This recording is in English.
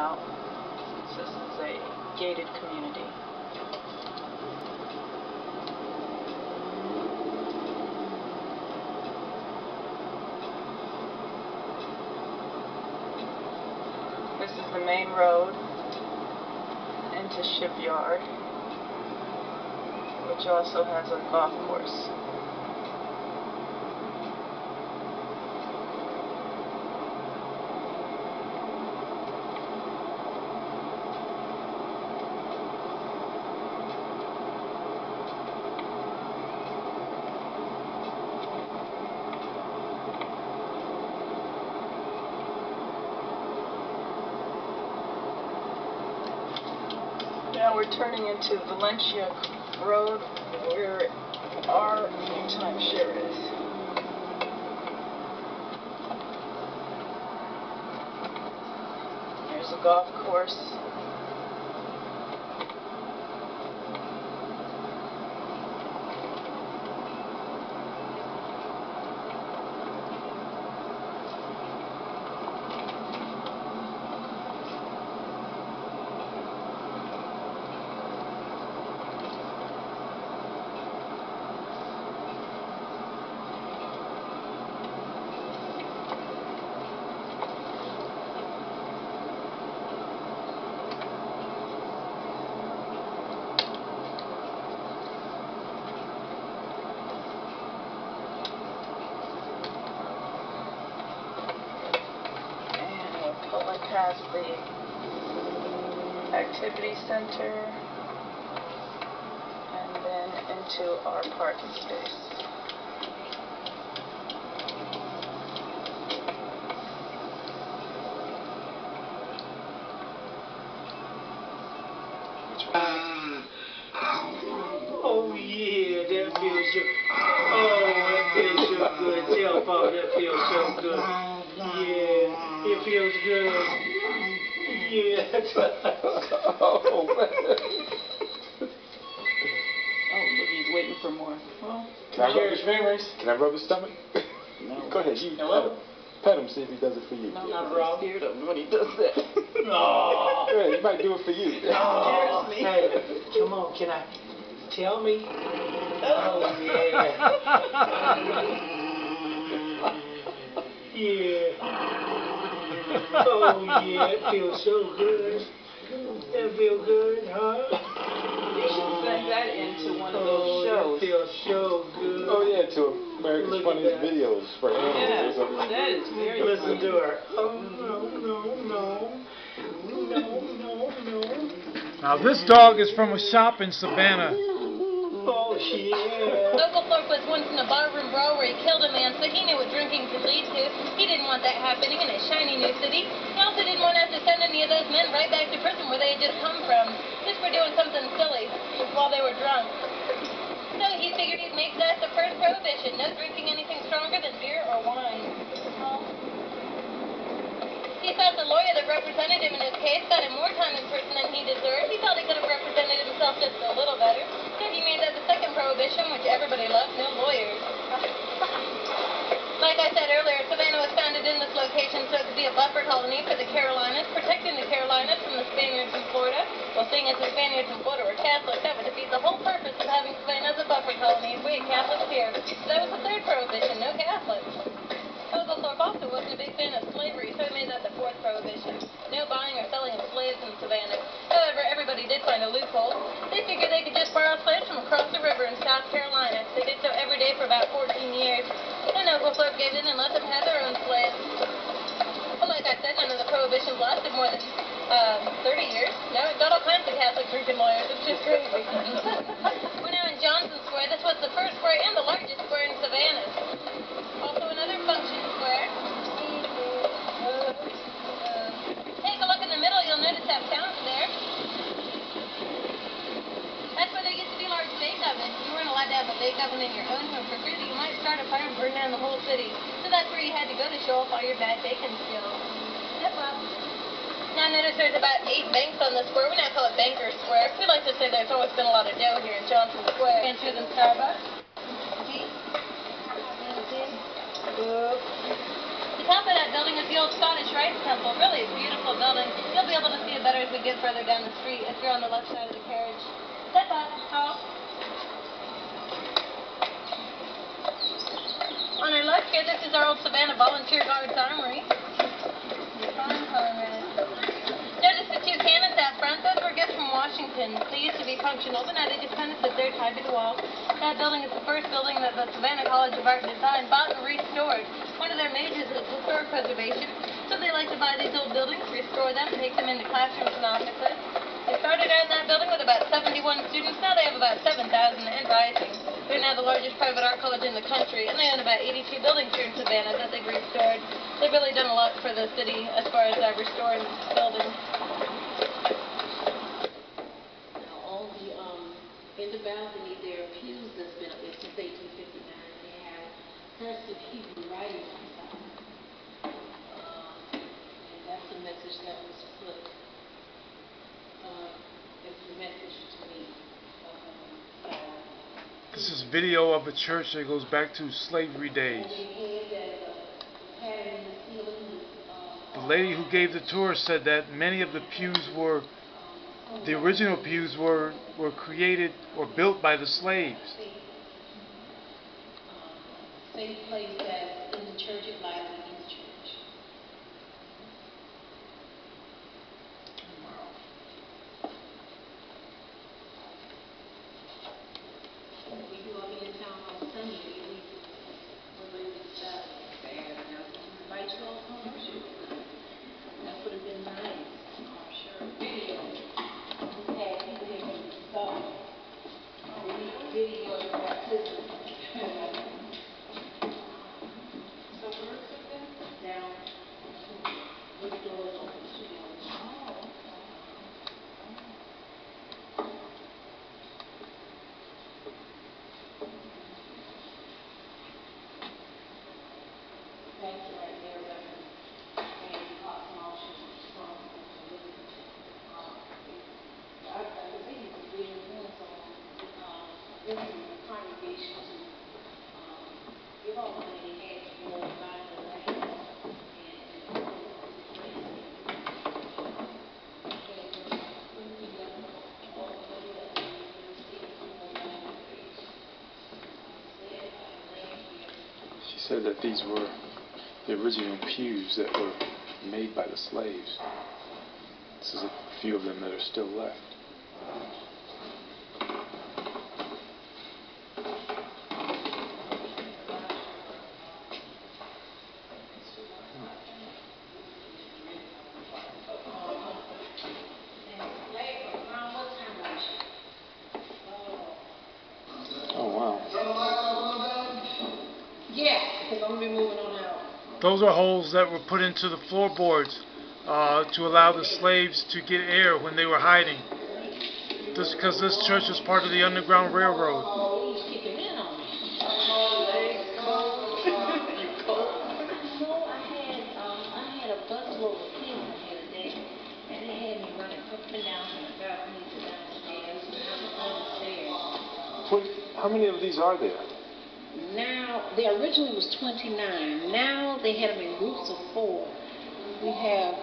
out. This is a gated community. This is the main road into Shipyard, which also has a golf course. Now we're turning into Valencia Road, where our timeshare is. There's a golf course. Past the activity center and then into our parking space. Oh yeah, that feels so. Oh, that feels so good. Tell Paul that feels so good. Yeah, it feels good. Yeah. Oh, look, he's waiting for more. Well, can I rub his fingers? Can I rub his stomach? No. Go ahead, you pet him, see if he does it for you. No, I'm scared of him when he does that. No. Yeah, he might do it for you. Oh, hey, come on, can I tell me? Oh yeah. Yeah. Oh yeah, it feels so good. That feels good, huh? You should send that into one of those shows. It feels so good. Oh yeah, to America's Funniest Videos for animals. Yeah, that is very Listen funny. to her. Oh no. Now this dog is from a shop in Savannah. Oh yeah. Uncle Thorpe was once in a barroom brawl where he killed a man, so he knew what drinking could lead to. He didn't want that happening in his shiny new city. He also didn't want to have to send any of those men right back to prison where they had just come from, just for doing something silly while they were drunk. So he figured he'd make that the first prohibition, no drinking anything stronger than beer or wine. He thought the lawyer that represented him in his case got him more time in prison than he deserved. He thought he could have represented himself just a little better. So he made that the second prohibition, which everybody loved, no lawyers. Like I said earlier, Savannah was founded in this location so it could be a buffer colony for the Carolinas, protecting the Carolinas from the Spaniards in Florida. Well, seeing as the Spaniards in Florida were Catholics, that would defeat the whole purpose of having Savannah as a buffer colony if we had Catholics here. So that was the third prohibition, no Catholics. Uncle Thorpe also wasn't a big fan of slavery, so he made that the fourth prohibition. No buying or selling of slaves in Savannah. However, everybody did find a loophole. They figured they could just borrow slaves from across the river in South Carolina. They did so every day for about 14 years. Then Uncle Thorpe gave in and let them have their own slaves. Well, like I said, none of the prohibitions lasted more than 30 years. No, it got all kinds of Catholic drinking lawyers. It's just crazy. We're now in Johnson Square. This was the first square and the largest square in Savannah. Also another function square. Take a look in the middle, you'll notice that fountain there. That's where there used to be large bake ovens. You weren't allowed to have a bake oven in your own home for fear that you might start a fire and burn down the whole city. So that's where you had to go to show off all your bad baking skills. Step up. Now notice there's about 8 banks on the square. We now call it Bankers Square. We like to say there's always been a lot of dough here in Johnson Square. Fancier than Starbucks. The top of that building is the old Scottish Rites Temple. Really a beautiful building. You'll be able to the better as we get further down the street. If you're on the left side of the carriage. Step up. Talk. On our left here, this is our old Savannah Volunteer Guards Armory. Fine color red. Notice the two cannons out front. Those were gifts from Washington. They used to be functional, but now they just kind of sit there tied to the wall. That building is the first building that the Savannah College of Art and Design bought and restored. One of their majors is historic preservation, so they like to buy these old buildings, restore them, take them into classrooms and offices. They started out in that building with about 71 students. Now they have about 7,000 and rising. They're now the largest private art college in the country, and they own about 82 buildings here in Savannah that they've restored. They've really done a lot for the city as far as restoring buildings. Now, on the in the balcony, there are pews that's been up there since 1859. They have cursive Hebrew writing on the side. And that's the message that was put. It's the message to me. This is video of a church that goes back to slavery days. The lady who gave the tour said that many of the pews were, the original pews were created or built by the slaves. Same place as in the Church of Life in East Church. We do all in town on Sunday. We're ready to start. Invite you all to come worship. That would have been nice. I'm sure. Video. We had people here from the start. Video of baptism. Down with the doors open. Thanks right there, Reverend. And small shoes from I believe it was being influenced on the congregation to give all the money they had to go buy the land. She said that these were the original pews that were made by the slaves. This is a few of them that are still left. Oh wow. Yeah, because I'm going to be moving on out. Those are holes that were put into the floorboards to allow the slaves to get air when they were hiding. Just because this church was part of the Underground Railroad. Oh, he's kicking in on me. I had a busload of people here today, and they had me running up and down from the balcony to downstairs and upstairs. How many of these are there? Now, they originally was 29. Now they had them in groups of 4. We have